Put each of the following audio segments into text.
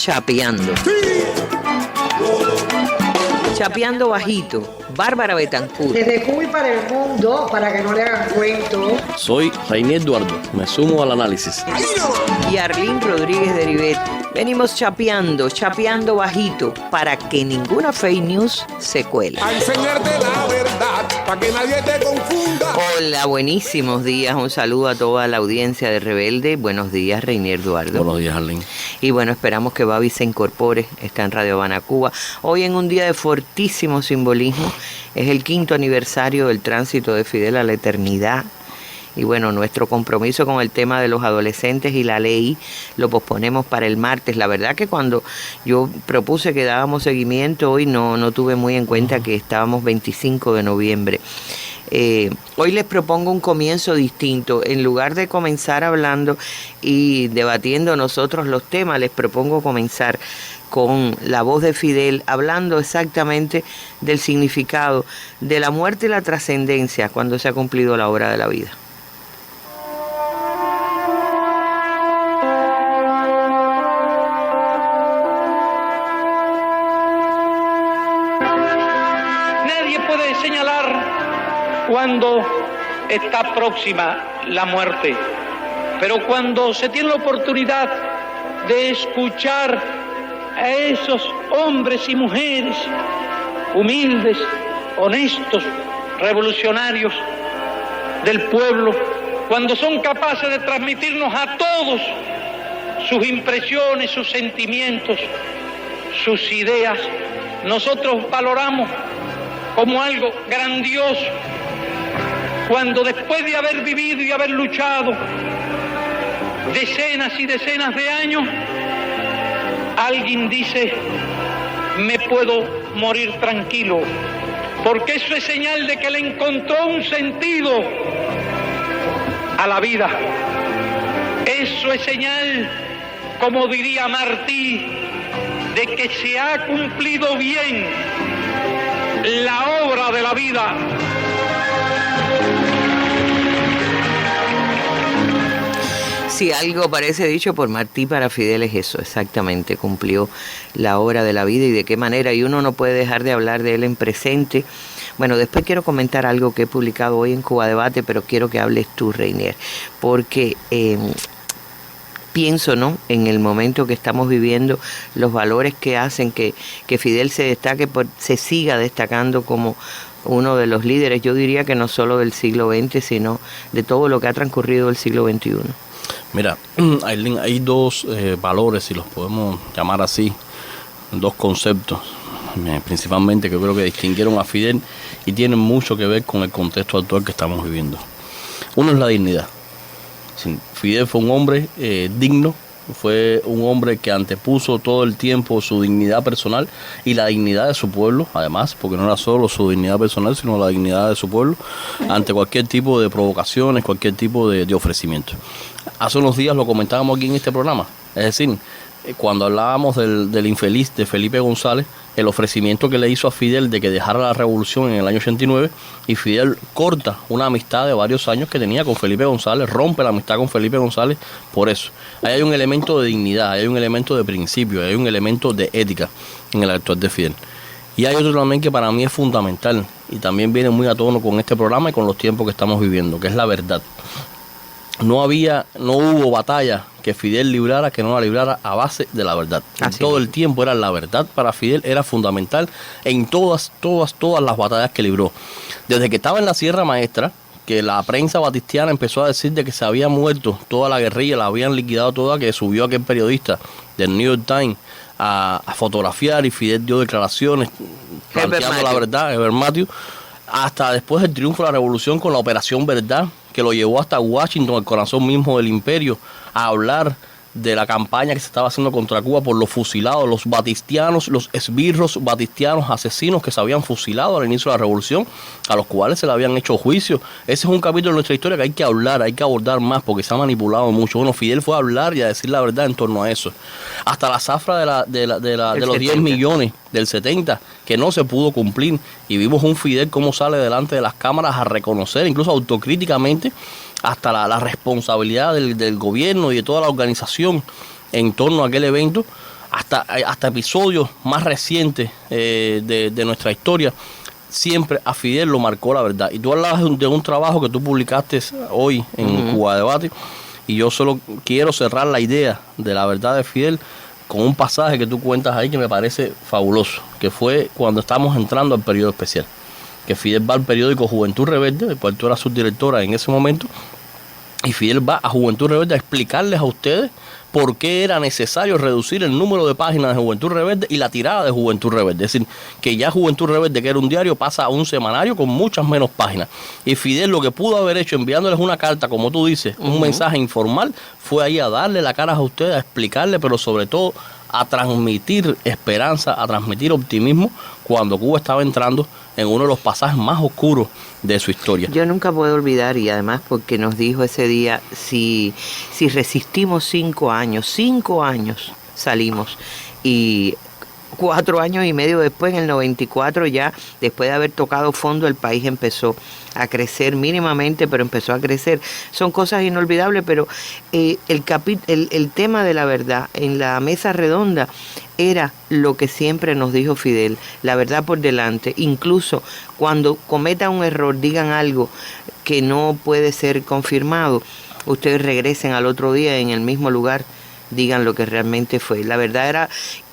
Chapeando. Chapeando bajito. Bárbara Betancourt. Desde Cuba y para el mundo, para que no le hagan cuento. Soy Reinier Eduardo, me sumo al análisis. Y Arlene Rodríguez de Rivet. Venimos chapeando bajito, para que ninguna fake news se cuele. A enseñarte la verdad, para que nadie te confunda. Hola, buenísimos días. Un saludo a toda la audiencia de Rebelde. Buenos días, Reinier Eduardo. Buenos días, Arlene. Y bueno, esperamos que Babi se incorpore. Está en Radio Habana, Cuba. Hoy en un día de fortísimo simbolismo. Es el 5º aniversario del tránsito de Fidel a la eternidad. Y bueno, nuestro compromiso con el tema de los adolescentes y la ley lo posponemos para el martes. La verdad que cuando yo propuse que dábamos seguimiento, hoy no tuve muy en cuenta que estábamos 25 de noviembre. Hoy les propongo un comienzo distinto. En lugar de comenzar hablando y debatiendo nosotros los temas, les propongo comenzar con la voz de Fidel, hablando exactamente del significado de la muerte y la trascendencia cuando se ha cumplido la hora de la vida. Nadie puede señalar cuando está próxima la muerte, pero cuando se tiene la oportunidad de escuchar a esos hombres y mujeres humildes, honestos, revolucionarios del pueblo, cuando son capaces de transmitirnos a todos sus impresiones, sus sentimientos, sus ideas, nosotros valoramos como algo grandioso cuando después de haber vivido y haber luchado decenas y decenas de años, alguien dice, me puedo morir tranquilo, porque eso es señal de que le encontró un sentido a la vida. Eso es señal, como diría Martí, de que se ha cumplido bien la obra de la vida. Si algo parece dicho por Martí, para Fidel es eso, exactamente, cumplió la hora de la vida y de qué manera, y uno no puede dejar de hablar de él en presente. Bueno, después quiero comentar algo que he publicado hoy en Cuba Debate, pero quiero que hables tú, Reinier, porque pienso, ¿no?, en el momento que estamos viviendo, los valores que hacen que Fidel se destaque, se siga destacando como uno de los líderes, yo diría que no solo del siglo XX, sino de todo lo que ha transcurrido el siglo XXI. Mira, Aileen, hay dos valores, si los podemos llamar así, dos conceptos, principalmente que creo que distinguieron a Fidel y tienen mucho que ver con el contexto actual que estamos viviendo. Uno es la dignidad. Fidel fue un hombre digno, fue un hombre que antepuso todo el tiempo su dignidad personal y la dignidad de su pueblo, además, porque no era solo su dignidad personal, sino la dignidad de su pueblo, ante cualquier tipo de provocaciones, cualquier tipo de ofrecimiento. Hace unos días lo comentábamos aquí en este programa, es decir, cuando hablábamos del infeliz de Felipe González, el ofrecimiento que le hizo a Fidel de que dejara la revolución en el año 89, y Fidel corta una amistad de varios años que tenía con Felipe González, rompe la amistad con Felipe González por eso. Ahí hay un elemento de dignidad, hay un elemento de principio, hay un elemento de ética en el actual de Fidel. Y hay otro también que para mí es fundamental y también viene muy a tono con este programa y con los tiempos que estamos viviendo, que es la verdad. No hubo batalla que Fidel librara que no la librara a base de la verdad. Todo el tiempo era la verdad. Para Fidel era fundamental en todas las batallas que libró. Desde que estaba en la Sierra Maestra, que la prensa batistiana empezó a decir de que se había muerto toda la guerrilla, la habían liquidado toda, que subió aquel periodista del New York Times a fotografiar, y Fidel dio declaraciones planteando la verdad, Herbert Matthews, hasta después del triunfo de la revolución con la Operación Verdad, que lo llevó hasta Washington, el corazón mismo del imperio, a hablar de la campaña que se estaba haciendo contra Cuba por los fusilados, los batistianos, los esbirros batistianos asesinos que se habían fusilado al inicio de la revolución, a los cuales se le habían hecho juicio. Ese es un capítulo de nuestra historia que hay que hablar, hay que abordar más, porque se ha manipulado mucho. Bueno, Fidel fue a hablar y a decir la verdad en torno a eso. Hasta la zafra de los 10 millones del 70, que no se pudo cumplir, y vimos un Fidel cómo sale delante de las cámaras a reconocer, incluso autocríticamente, hasta la responsabilidad del gobierno y de toda la organización en torno a aquel evento, hasta episodios más recientes de nuestra historia, siempre a Fidel lo marcó la verdad. Y tú hablabas de un trabajo que tú publicaste hoy en Cuba Debate, y yo solo quiero cerrar la idea de la verdad de Fidel con un pasaje que tú cuentas ahí que me parece fabuloso, que fue cuando estamos entrando al periodo especial, que Fidel va al periódico Juventud Rebelde, del cual tú eras subdirectora en ese momento, y Fidel va a Juventud Rebelde a explicarles a ustedes por qué era necesario reducir el número de páginas de Juventud Rebelde y la tirada de Juventud Rebelde. Es decir, que ya Juventud Rebelde, que era un diario, pasa a un semanario con muchas menos páginas. Y Fidel lo que pudo haber hecho enviándoles una carta, como tú dices, un mensaje informal, fue ahí a darle la cara a ustedes, a explicarle, pero sobre todo a transmitir esperanza, a transmitir optimismo cuando Cuba estaba entrando en uno de los pasajes más oscuros de su historia. Yo nunca puedo olvidar, y además porque nos dijo ese día, si resistimos 5 años salimos, y 4 años y medio después, en el 94, ya después de haber tocado fondo, el país empezó a crecer mínimamente, pero empezó a crecer. Son cosas inolvidables, pero el tema de la verdad en la mesa redonda era lo que siempre nos dijo Fidel, la verdad por delante. Incluso cuando cometan un error, digan algo que no puede ser confirmado, ustedes regresen al otro día en el mismo lugar, digan lo que realmente fue. La verdad era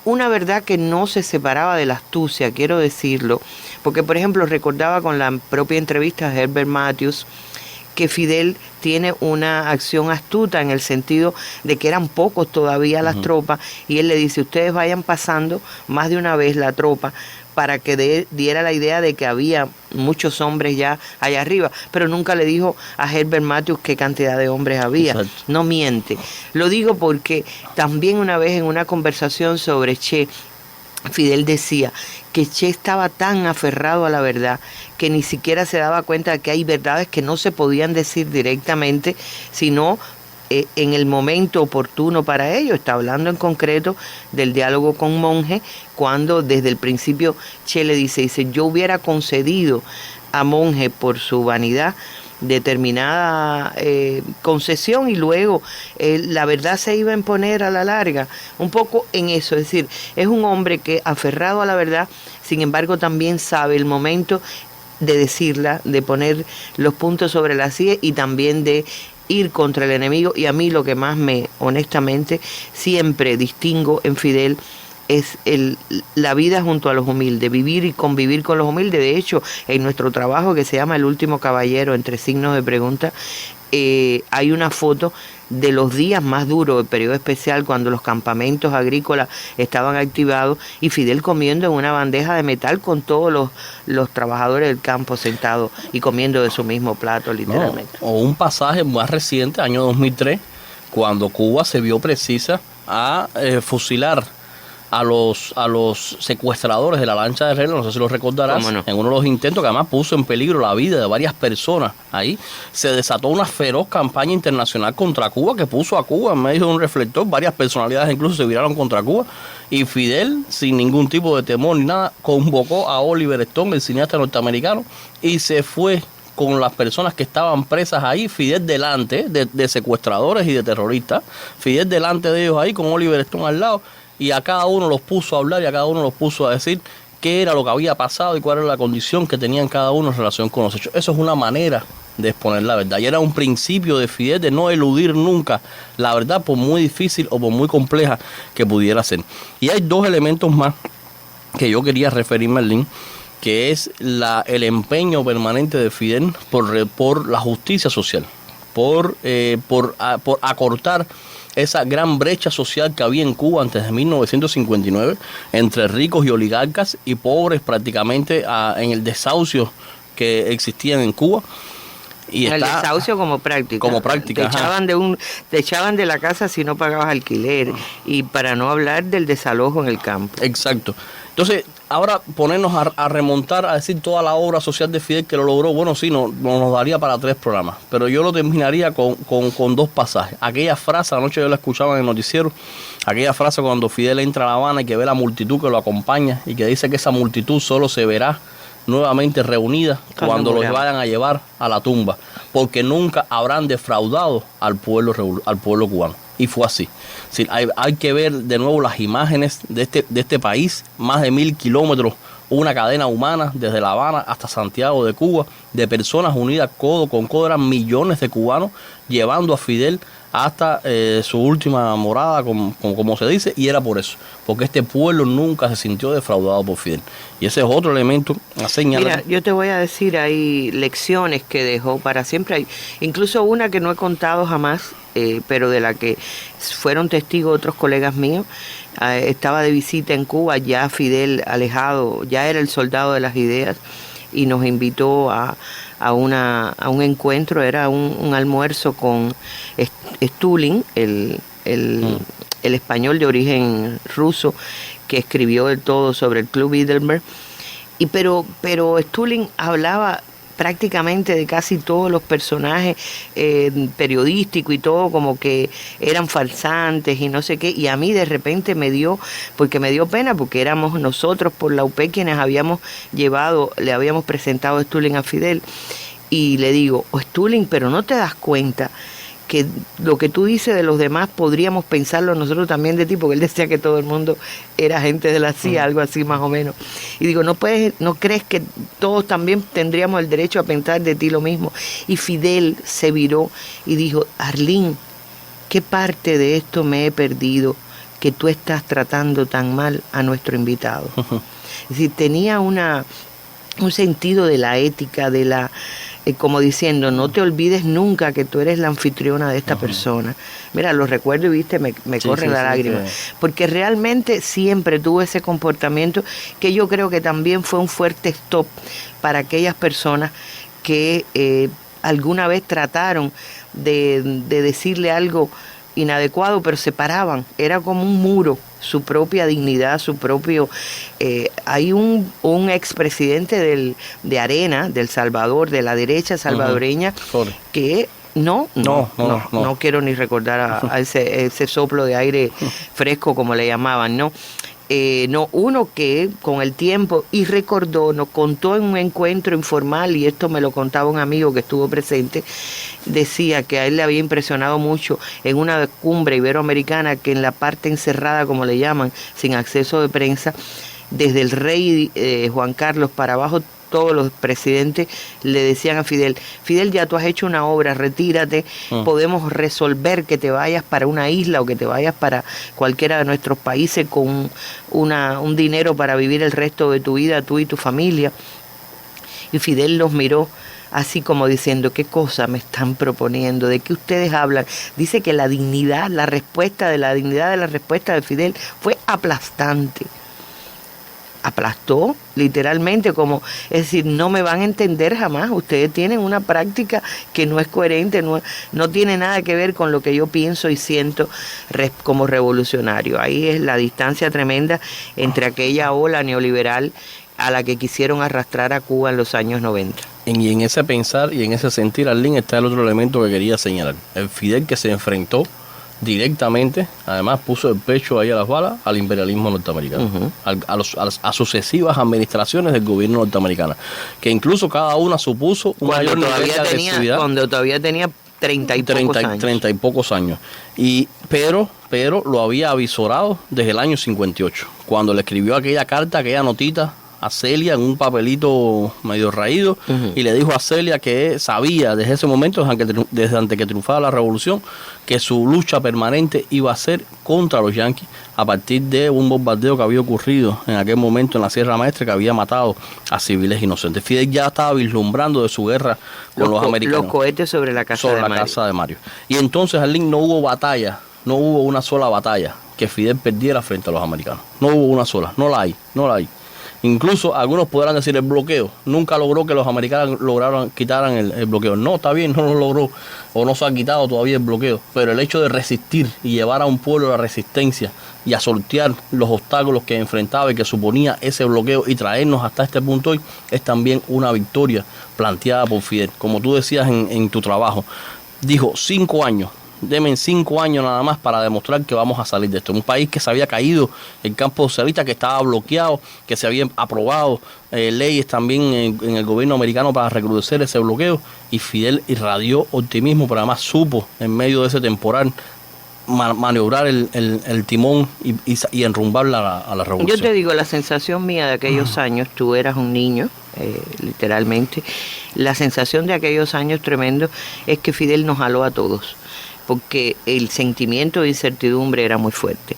una verdad que no se separaba de la astucia, quiero decirlo, porque por ejemplo recordaba con la propia entrevista a Herbert Matthews que Fidel tiene una acción astuta en el sentido de que eran pocos todavía las tropas, y él le dice, ustedes vayan pasando más de una vez la tropa para que diera la idea de que había muchos hombres ya allá arriba, pero nunca le dijo a Herbert Matthews qué cantidad de hombres había. Exacto. No miente. Lo digo porque también una vez en una conversación sobre Che, Fidel decía que Che estaba tan aferrado a la verdad que ni siquiera se daba cuenta de que hay verdades que no se podían decir directamente, sino en el momento oportuno para ello. Está hablando en concreto del diálogo con Monge, cuando desde el principio Che le dice, yo hubiera concedido a Monge por su vanidad determinada concesión, y luego la verdad se iba a imponer a la larga, un poco en eso. Es decir, es un hombre que aferrado a la verdad, sin embargo también sabe el momento de decirla, de poner los puntos sobre las IE y también de ir contra el enemigo. Y a mí lo que más honestamente, siempre distingo en Fidel es la vida junto a los humildes, vivir y convivir con los humildes. De hecho, en nuestro trabajo que se llama El Último Caballero, entre signos de pregunta, hay una foto de los días más duros del periodo especial, cuando los campamentos agrícolas estaban activados y Fidel comiendo en una bandeja de metal con todos los trabajadores del campo sentados y comiendo de su mismo plato, literalmente. O un pasaje más reciente, año 2003, cuando Cuba se vio precisa a fusilar a los secuestradores de la lancha de Regla, no sé si lo recordarás, no, en uno de los intentos que además puso en peligro la vida de varias personas. Ahí se desató una feroz campaña internacional contra Cuba que puso a Cuba en medio de un reflector. Varias personalidades incluso se viraron contra Cuba, y Fidel, sin ningún tipo de temor ni nada, convocó a Oliver Stone, el cineasta norteamericano, y se fue con las personas que estaban presas ahí, Fidel delante de secuestradores y de terroristas, Fidel delante de ellos ahí con Oliver Stone al lado, y a cada uno los puso a hablar y a cada uno los puso a decir qué era lo que había pasado y cuál era la condición que tenían cada uno en relación con los hechos. Eso es una manera de exponer la verdad, y era un principio de Fidel de no eludir nunca la verdad, por muy difícil o por muy compleja que pudiera ser. Y hay dos elementos más que yo quería referirme, Merlín, que es el empeño permanente de Fidel por la justicia social, por acortar esa gran brecha social que había en Cuba antes de 1959, entre ricos y oligarcas y pobres, prácticamente en el desahucio que existían en Cuba. Y el desahucio como práctica. Te echaban de la casa si no pagabas alquiler, y para no hablar del desalojo en el campo. Exacto. Entonces, ahora ponernos a remontar, a decir toda la obra social de Fidel que lo logró, bueno, sí, nos daría para 3 programas, pero yo lo terminaría con 2 pasajes. Aquella frase, anoche yo la escuchaba en el noticiero, aquella frase cuando Fidel entra a La Habana y que ve la multitud que lo acompaña y que dice que esa multitud solo se verá nuevamente reunida cuando los vayan a llevar a la tumba, porque nunca habrán defraudado al pueblo cubano. Y fue así. Es decir, hay que ver de nuevo las imágenes de este país, más de 1000 kilómetros, una cadena humana desde La Habana hasta Santiago de Cuba, de personas unidas codo con codo, eran millones de cubanos llevando a Fidel hasta su última morada, como se dice, y era por eso, porque este pueblo nunca se sintió defraudado por Fidel. Y ese es otro elemento a señalar. Mira, yo te voy a decir, hay lecciones que dejó para siempre, hay incluso una que no he contado jamás, pero de la que fueron testigos otros colegas míos. Estaba de visita en Cuba, ya Fidel alejado, ya era el soldado de las ideas, y nos invitó a un encuentro, era un almuerzo con Stulin, el español de origen ruso, que escribió el todo sobre el Club Bilderberg. Pero Stulin hablaba prácticamente de casi todos los personajes periodísticos y todo, como que eran farsantes y no sé qué, y a mí de repente me dio pena, porque éramos nosotros por la UP quienes le habíamos presentado a Stulin a Fidel, y le digo, Stulin, pero no te das cuenta que lo que tú dices de los demás podríamos pensarlo nosotros también de ti, porque él decía que todo el mundo era gente de la CIA, algo así más o menos. Y digo, ¿no crees que todos también tendríamos el derecho a pensar de ti lo mismo? Y Fidel se viró y dijo, Arlene, ¿qué parte de esto me he perdido que tú estás tratando tan mal a nuestro invitado? Es decir, tenía un sentido de la ética, de la... como diciendo, no te olvides nunca que tú eres la anfitriona de esta persona. Mira, lo recuerdo y viste, me corre la lágrima. Porque realmente siempre tuvo ese comportamiento que yo creo que también fue un fuerte stop para aquellas personas que alguna vez trataron de decirle algo inadecuado, pero se paraban. Era como un muro, su propia dignidad, su propio... hay un expresidente de Arena, del Salvador, de la derecha salvadoreña, que no quiero ni recordar a ese soplo de aire fresco, como le llamaban, ¿no? Uno que con el tiempo, y recordó, nos contó en un encuentro informal, y esto me lo contaba un amigo que estuvo presente, decía que a él le había impresionado mucho en una cumbre iberoamericana, que en la parte encerrada, como le llaman, sin acceso de prensa, desde el rey Juan Carlos para abajo, todos los presidentes le decían a Fidel, ya tú has hecho una obra, retírate, podemos resolver que te vayas para una isla o que te vayas para cualquiera de nuestros países con un dinero para vivir el resto de tu vida, tú y tu familia. Y Fidel los miró así como diciendo, ¿qué cosa me están proponiendo? ¿De qué ustedes hablan? Dice que la dignidad de la respuesta de Fidel fue aplastante. Aplastó literalmente, como, es decir, no me van a entender jamás, ustedes tienen una práctica que no es coherente, no tiene nada que ver con lo que yo pienso y siento como revolucionario. Ahí es la distancia tremenda entre aquella ola neoliberal a la que quisieron arrastrar a Cuba en los años 90. Y en ese pensar y en ese sentir, Arlene, está el otro elemento que quería señalar. El Fidel que se enfrentó directamente, además puso el pecho ahí a las balas al imperialismo norteamericano, a sucesivas administraciones del gobierno norteamericano, que incluso cada una supuso un mayor nivel de agresividad. Cuando todavía tenía 30 y pocos años. Pero lo había avisorado desde el año 58, cuando le escribió aquella carta, aquella notita a Celia en un papelito medio raído, y le dijo a Celia que sabía desde ese momento, desde antes que triunfara la revolución, que su lucha permanente iba a ser contra los yanquis a partir de un bombardeo que había ocurrido en aquel momento en la Sierra Maestra, que había matado a civiles inocentes. Fidel ya estaba vislumbrando de su guerra con los americanos. Los cohetes sobre la casa de Mario. Y entonces, Arlene, no hubo una sola batalla que Fidel perdiera frente a los americanos. No hubo una sola, no la hay. Incluso algunos podrán decir el bloqueo. Nunca logró que los americanos quitaran el bloqueo. No, está bien, no lo logró o no se ha quitado todavía el bloqueo. Pero el hecho de resistir y llevar a un pueblo a la resistencia y a sortear los obstáculos que enfrentaba y que suponía ese bloqueo y traernos hasta este punto hoy es también una victoria planteada por Fidel. Como tú decías en tu trabajo, dijo 5 años. Denme 5 años nada más para demostrar que vamos a salir de esto. Un país que se había caído, el campo socialista que estaba bloqueado, que se habían aprobado leyes también en el gobierno americano para recrudecer ese bloqueo, y Fidel irradió optimismo, pero además supo, en medio de ese temporal maniobrar el timón y enrumbarla a la revolución. Yo te digo, la sensación mía de aquellos años, tú eras un niño, literalmente, la sensación de aquellos años tremendo es que Fidel nos jaló a todos, porque el sentimiento de incertidumbre era muy fuerte.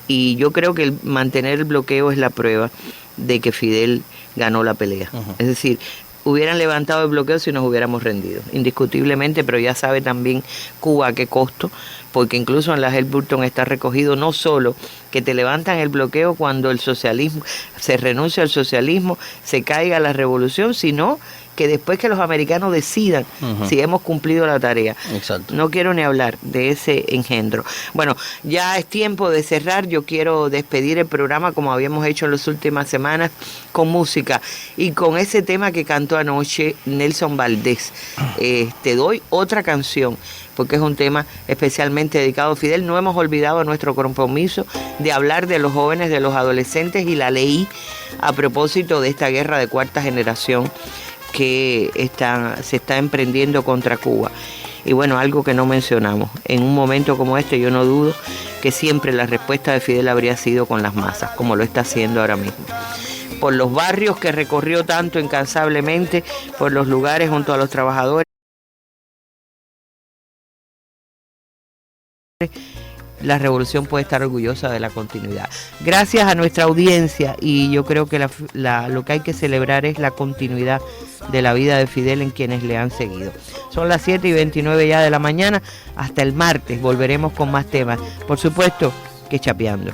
Y yo creo que el mantener el bloqueo es la prueba de que Fidel ganó la pelea. Es decir, hubieran levantado el bloqueo si nos hubiéramos rendido, indiscutiblemente, pero ya sabe también Cuba a qué costo, porque incluso en la Helburton está recogido no solo que te levantan el bloqueo cuando el socialismo, se renuncia al socialismo, se caiga la revolución, sino que después que los americanos decidan si hemos cumplido la tarea. Exacto. No quiero ni hablar de ese engendro. Bueno, ya es tiempo de cerrar. Yo quiero despedir el programa como habíamos hecho en las últimas semanas, con música y con ese tema que cantó anoche Nelson Valdés. Te doy otra canción, porque es un tema especialmente dedicado a Fidel. No hemos olvidado nuestro compromiso de hablar de los jóvenes, de los adolescentes, y la leí a propósito de esta guerra de cuarta generación que se está emprendiendo contra Cuba. Y bueno, algo que no mencionamos, en un momento como este yo no dudo que siempre la respuesta de Fidel habría sido con las masas, como lo está haciendo ahora mismo. Por los barrios que recorrió tanto incansablemente, por los lugares junto a los trabajadores, la revolución puede estar orgullosa de la continuidad. Gracias a nuestra audiencia, y yo creo que lo que hay que celebrar es la continuidad de la vida de Fidel en quienes le han seguido. Son las 7:29 ya de la mañana. Hasta el martes volveremos con más temas, por supuesto que chapeando.